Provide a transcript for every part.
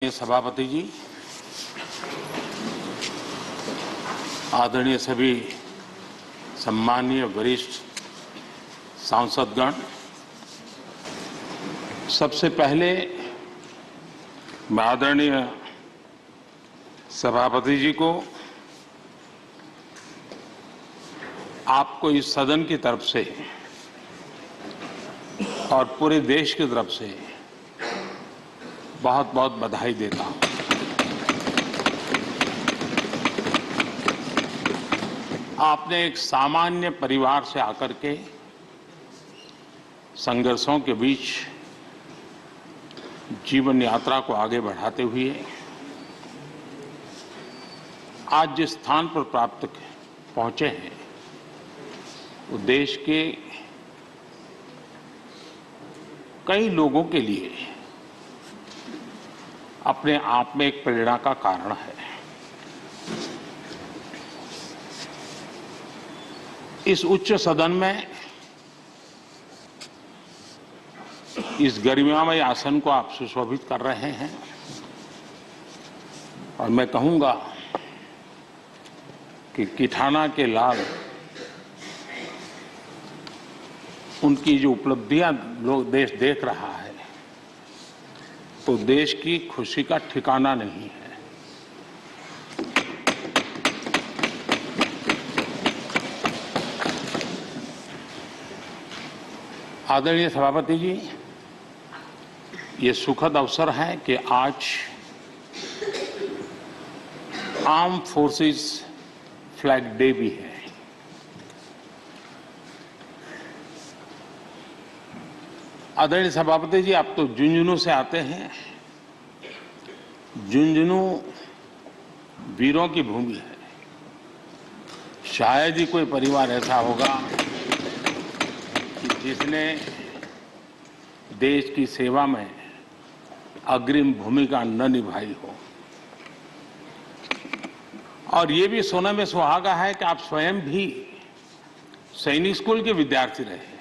सभापति जी, आदरणीय सभी सम्मानीय वरिष्ठ सांसदगण, सबसे पहले मैं आदरणीय सभापति जी को आपको इस सदन की तरफ से और पूरे देश की तरफ से बहुत बहुत बधाई देता हूं। आपने एक सामान्य परिवार से आकर के संघर्षों के बीच जीवन यात्रा को आगे बढ़ाते हुए आज जिस स्थान पर प्राप्त पहुंचे हैं वो देश के कई लोगों के लिए अपने आप में एक प्रेरणा का कारण है। इस उच्च सदन में इस गरिमामय आसन को आप सुशोभित कर रहे हैं और मैं कहूंगा कि किठाना के लाल उनकी जो उपलब्धियां लोग देश देख रहा है तो देश की खुशी का ठिकाना नहीं है। आदरणीय सभापति जी, ये सुखद अवसर है कि आज आर्म फोर्सेस फ्लैग डे भी है। आदरणीय सभापति जी, आप तो झुंझुनू से आते हैं। झुंझुनू वीरों की भूमि है। शायद ही कोई परिवार ऐसा होगा कि जिसने देश की सेवा में अग्रिम भूमिका न निभाई हो। और ये भी सोने में सुहागा है कि आप स्वयं भी सैनिक स्कूल के विद्यार्थी रहे हैं।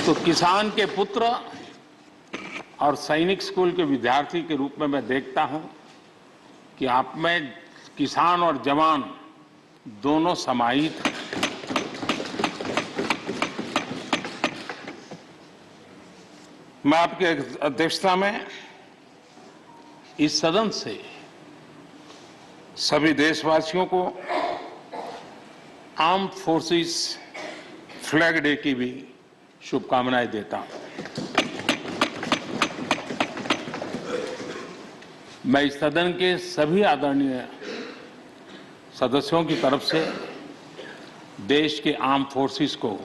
तो किसान के पुत्र और सैनिक स्कूल के विद्यार्थी के रूप में मैं देखता हूं कि आप में किसान और जवान दोनों समाहित हैं। मैं आपकी अध्यक्षता में इस सदन से सभी देशवासियों को आर्म फोर्सेस फ्लैग डे की भी शुभकामनाएं देता हूं। मैं इस सदन के सभी आदरणीय सदस्यों की तरफ से देश के आर्म फोर्सेस को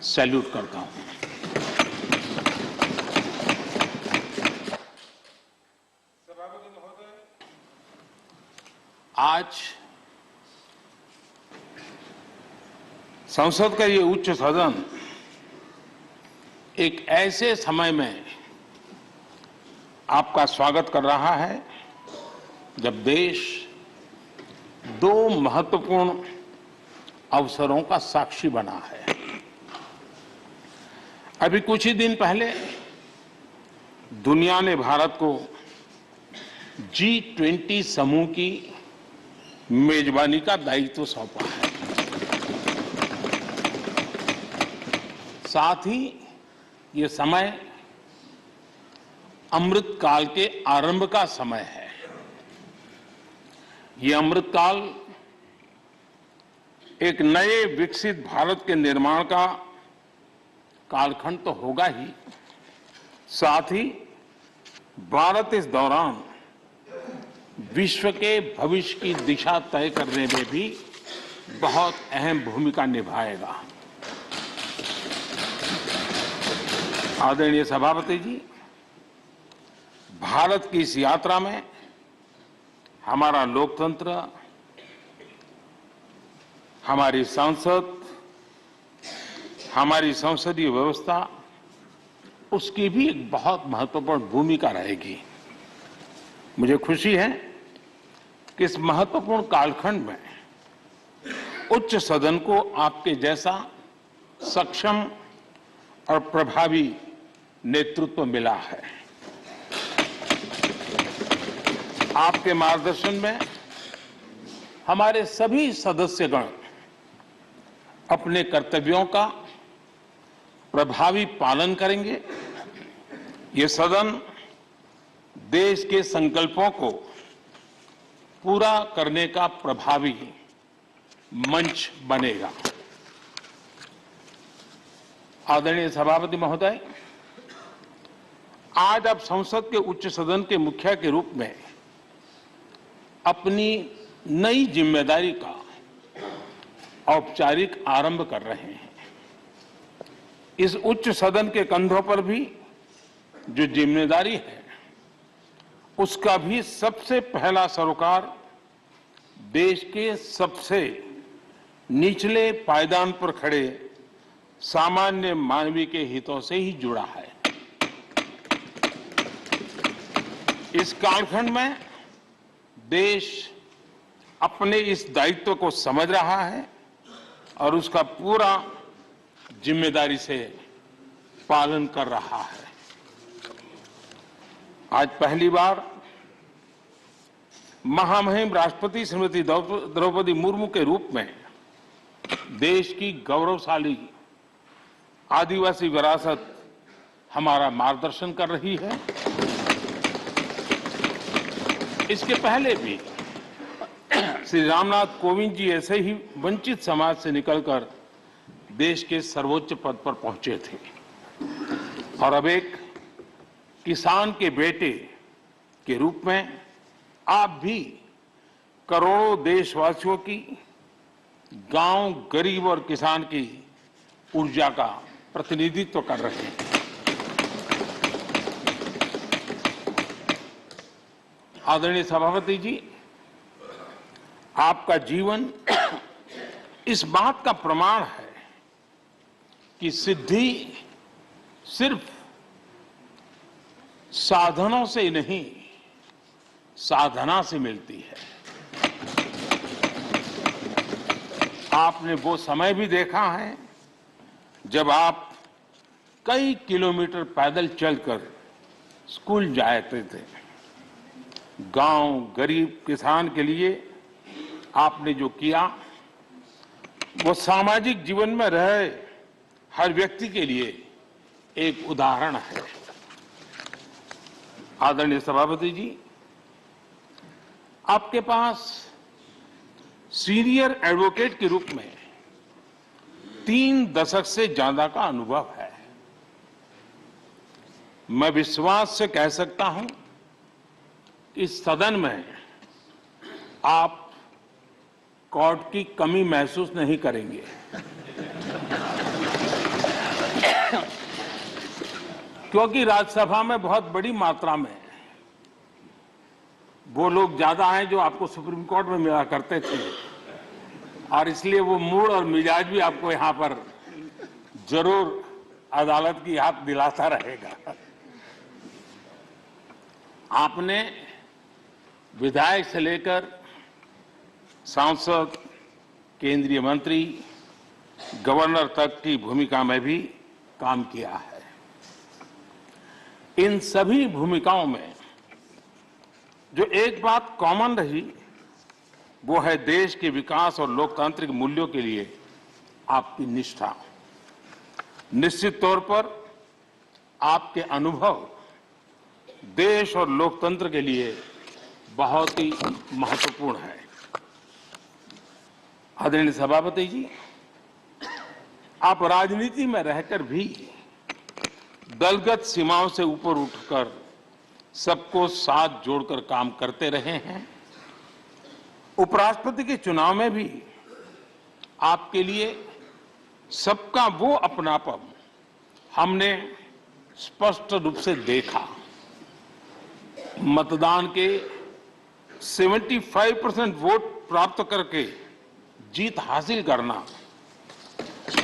सैल्यूट करता हूं। सभापति महोदय, आज संसद का ये उच्च सदन एक ऐसे समय में आपका स्वागत कर रहा है जब देश दो महत्वपूर्ण अवसरों का साक्षी बना है। अभी कुछ ही दिन पहले दुनिया ने भारत को G20 समूह की मेजबानी का दायित्व सौंपा है। साथ ही ये समय अमृत काल के आरंभ का समय है। ये अमृत काल एक नए विकसित भारत के निर्माण का कालखंड तो होगा ही, साथ ही भारत इस दौरान विश्व के भविष्य की दिशा तय करने में भी बहुत अहम भूमिका निभाएगा। आदरणीय सभापति जी, भारत की इस यात्रा में हमारा लोकतंत्र, हमारी संसद, हमारी संसदीय व्यवस्था, उसकी भी एक बहुत महत्वपूर्ण भूमिका रहेगी। मुझे खुशी है कि इस महत्वपूर्ण कालखंड में उच्च सदन को आपके जैसा सक्षम और प्रभावी नेतृत्व मिला है। आपके मार्गदर्शन में हमारे सभी सदस्यगण अपने कर्तव्यों का प्रभावी पालन करेंगे। ये सदन देश के संकल्पों को पूरा करने का प्रभावी मंच बनेगा। आदरणीय सभापति महोदय, आज आप संसद के उच्च सदन के मुखिया के रूप में अपनी नई जिम्मेदारी का औपचारिक आरंभ कर रहे हैं। इस उच्च सदन के कंधों पर भी जो जिम्मेदारी है, उसका भी सबसे पहला सरोकार देश के सबसे निचले पायदान पर खड़े सामान्य मानवीय के हितों से ही जुड़ा है। इस कालखंड में देश अपने इस दायित्व को समझ रहा है और उसका पूरा जिम्मेदारी से पालन कर रहा है। आज पहली बार महामहिम राष्ट्रपति श्रीमती द्रौपदी मुर्मू के रूप में देश की गौरवशाली आदिवासी विरासत हमारा मार्गदर्शन कर रही है। इसके पहले भी श्री रामनाथ कोविंद जी ऐसे ही वंचित समाज से निकलकर देश के सर्वोच्च पद पर पहुंचे थे और अब एक किसान के बेटे के रूप में आप भी करोड़ों देशवासियों की, गांव, गरीब और किसान की ऊर्जा का प्रतिनिधित्व कर रहे हैं। आदरणीय सभापति जी, आपका जीवन इस बात का प्रमाण है कि सिद्धि सिर्फ साधनों से ही नहीं, साधना से मिलती है। आपने वो समय भी देखा है जब आप कई किलोमीटर पैदल चलकर स्कूल जाते थे। गांव, गरीब, किसान के लिए आपने जो किया वो सामाजिक जीवन में रहे हर व्यक्ति के लिए एक उदाहरण है। आदरणीय सभापति जी, आपके पास सीनियर एडवोकेट के रूप में 3 दशक से ज्यादा का अनुभव है। मैं विश्वास से कह सकता हूं, इस सदन में आप कोर्ट की कमी महसूस नहीं करेंगे। क्योंकि राज्यसभा में बहुत बड़ी मात्रा में वो लोग ज्यादा हैं जो आपको सुप्रीम कोर्ट में मिला करते थे और इसलिए वो मूड और मिजाज भी आपको यहां पर जरूर अदालत की याद दिलाता रहेगा। आपने विधायक से लेकर सांसद, केंद्रीय मंत्री, गवर्नर तक की भूमिका में भी काम किया है। इन सभी भूमिकाओं में जो एक बात कॉमन रही वो है देश के विकास और लोकतांत्रिक मूल्यों के लिए आपकी निष्ठा। निश्चित तौर पर आपके अनुभव देश और लोकतंत्र के लिए बहुत ही महत्वपूर्ण है। आदरणीय सभापति जी, आप राजनीति में रहकर भी दलगत सीमाओं से ऊपर उठकर सबको साथ जोड़कर काम करते रहे हैं। उपराष्ट्रपति के चुनाव में भी आपके लिए सबका वो अपनापन हमने स्पष्ट रूप से देखा। मतदान के 75% वोट प्राप्त करके जीत हासिल करना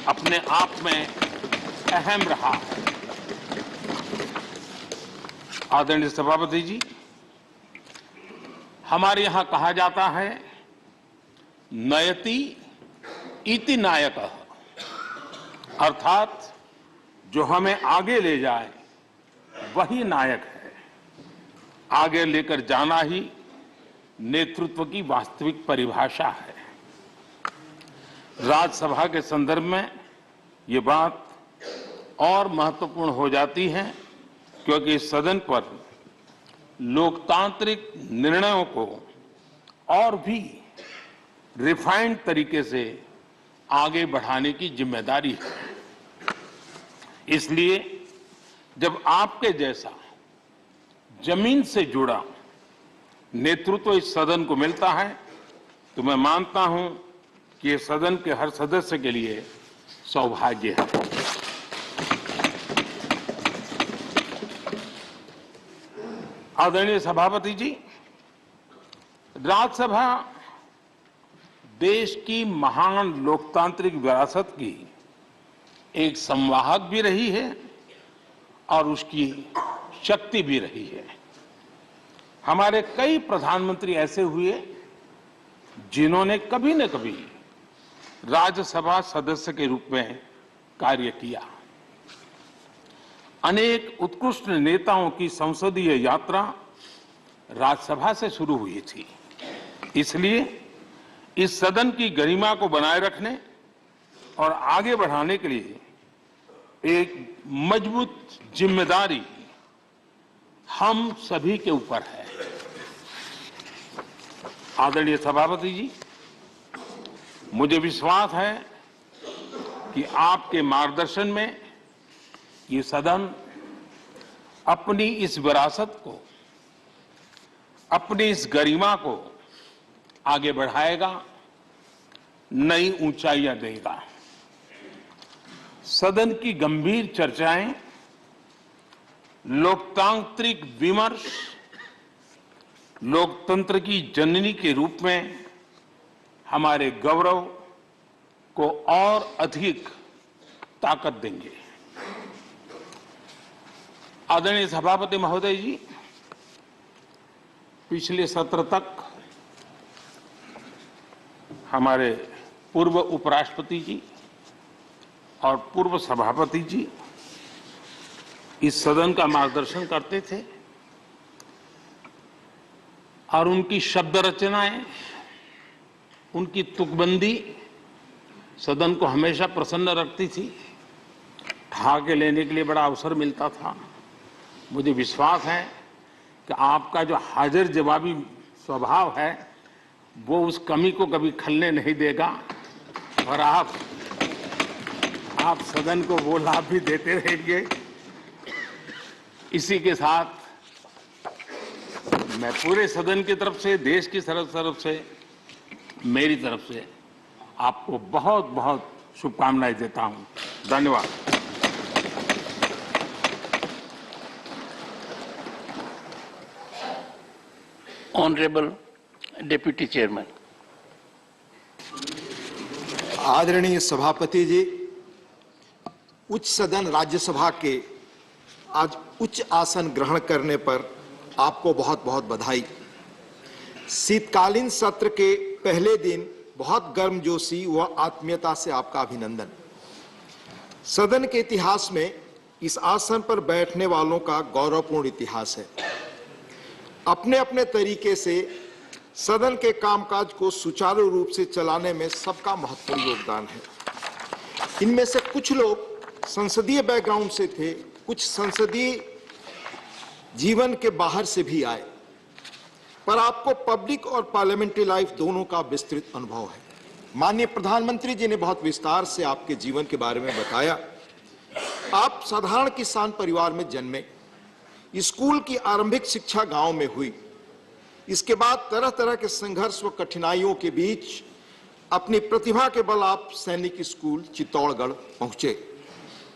अपने आप में अहम रहा है। आदरणीय सभापति जी, हमारे यहां कहा जाता है नयति इति नायकः, अर्थात जो हमें आगे ले जाए वही नायक है। आगे लेकर जाना ही नेतृत्व की वास्तविक परिभाषा है। राज्यसभा के संदर्भ में ये बात और महत्वपूर्ण हो जाती है क्योंकि इस सदन पर लोकतांत्रिक निर्णयों को और भी रिफाइंड तरीके से आगे बढ़ाने की जिम्मेदारी है। इसलिए जब आपके जैसा जमीन से जुड़ा नेतृत्व इस सदन को मिलता है तो मैं मानता हूं कि ये सदन के हर सदस्य के लिए सौभाग्य है। आदरणीय सभापति जी, राज्यसभा देश की महान लोकतांत्रिक विरासत की एक संवाहक भी रही है और उसकी शक्ति भी रही है। हमारे कई प्रधानमंत्री ऐसे हुए जिन्होंने कभी न कभी राज्यसभा सदस्य के रूप में कार्य किया। अनेक उत्कृष्ट नेताओं की संसदीय यात्रा राज्यसभा से शुरू हुई थी। इसलिए इस सदन की गरिमा को बनाए रखने और आगे बढ़ाने के लिए एक मजबूत जिम्मेदारी हम सभी के ऊपर है। आदरणीय सभापति जी, मुझे विश्वास है कि आपके मार्गदर्शन में ये सदन अपनी इस विरासत को, अपनी इस गरिमा को आगे बढ़ाएगा, नई ऊंचाइयां देगा। सदन की गंभीर चर्चाएं, लोकतांत्रिक विमर्श लोकतंत्र की जननी के रूप में हमारे गौरव को और अधिक ताकत देंगे। आदरणीय सभापति महोदय जी, पिछले सत्र तक हमारे पूर्व उपराष्ट्रपति जी और पूर्व सभापति जी इस सदन का मार्गदर्शन करते थे और उनकी शब्द रचनाएं, उनकी तुकबंदी सदन को हमेशा प्रसन्न रखती थी। ठहाके लेने के लिए बड़ा अवसर मिलता था। मुझे विश्वास है कि आपका जो हाजिर जवाबी स्वभाव है वो उस कमी को कभी खलने नहीं देगा और आप सदन को वो लाभ भी देते रहेंगे। इसी के साथ मैं पूरे सदन की तरफ से, देश की तरफ से, मेरी तरफ से आपको बहुत बहुत शुभकामनाएं देता हूं। धन्यवाद। Honourable deputy chairman. आदरणीय सभापति जी, उच्च सदन राज्यसभा के आज उच्च आसन ग्रहण करने पर आपको बहुत बहुत बधाई। शीतकालीन सत्र के पहले दिन बहुत गर्मजोशी व आत्मीयता से आपका अभिनंदन। सदन के इतिहास में इस आसन पर बैठने वालों का गौरवपूर्ण इतिहास है। अपने अपने तरीके से सदन के कामकाज को सुचारू रूप से चलाने में सबका महत्वपूर्ण योगदान है। इनमें से कुछ लोग संसदीय बैकग्राउंड से थे, कुछ संसदीय जीवन के बाहर से भी आए, पर आपको पब्लिक और पार्लियामेंट्री लाइफ दोनों का विस्तृत अनुभव है। माननीय प्रधानमंत्री जी ने बहुत विस्तार से आपके जीवन के बारे में बताया। आप साधारण किसान परिवार में जन्मे, स्कूल की आरंभिक शिक्षा गांव में हुई। इसके बाद तरह तरह के संघर्ष व कठिनाइयों के बीच अपनी प्रतिभा के बल आप सैनिक स्कूल चित्तौड़गढ़ पहुंचे।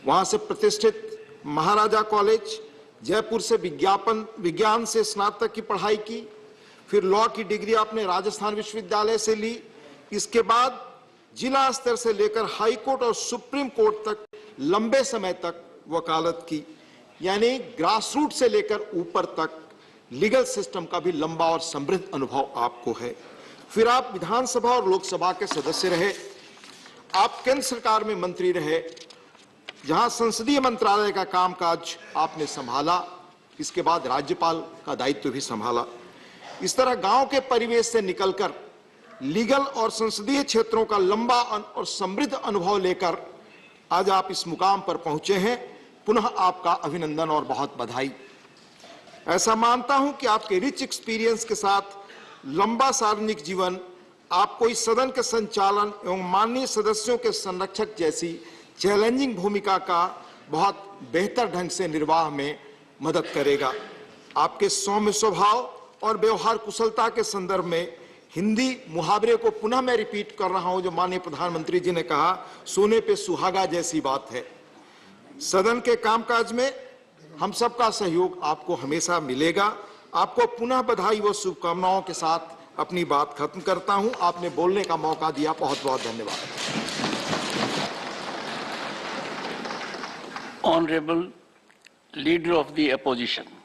वहां से प्रतिष्ठित महाराजा कॉलेज जयपुर से विज्ञान से स्नातक की पढ़ाई की। फिर लॉ की डिग्री आपने राजस्थान विश्वविद्यालय से ली। इसके बाद जिला स्तर से लेकर हाई कोर्ट और सुप्रीम कोर्ट तक लंबे समय तक वकालत की, यानी ग्रास रूट से लेकर ऊपर तक लीगल सिस्टम का भी लंबा और समृद्ध अनुभव आपको है। फिर आप विधानसभा और लोकसभा के सदस्य रहे। आप केंद्र सरकार में मंत्री रहे, जहां संसदीय मंत्रालय का कामकाज आपने संभाला। इसके बाद राज्यपाल का दायित्व भी संभाला। इस तरह गांव के परिवेश से निकलकर लीगल और संसदीय क्षेत्रों का लंबा और समृद्ध अनुभव लेकर आज आप इस मुकाम पर पहुंचे हैं। पुनः आपका अभिनंदन और बहुत बधाई। ऐसा मानता हूं कि आपके रिच एक्सपीरियंस के साथ लंबा सार्वजनिक जीवन आपको इस सदन के संचालन एवं माननीय सदस्यों के संरक्षक जैसी चैलेंजिंग भूमिका का बहुत बेहतर ढंग से निर्वाह में मदद करेगा। आपके सौम्य स्वभाव और व्यवहार कुशलता के संदर्भ में हिंदी मुहावरे को पुनः मैं रिपीट कर रहा हूं, जो माननीय प्रधानमंत्री जी ने कहा, सोने पे सुहागा जैसी बात है। सदन के कामकाज में हम सबका सहयोग आपको हमेशा मिलेगा। आपको पुनः बधाई व शुभकामनाओं के साथ अपनी बात खत्म करता हूं। आपने बोलने का मौका दिया, बहुत बहुत धन्यवाद। Honorable Leader of the Opposition.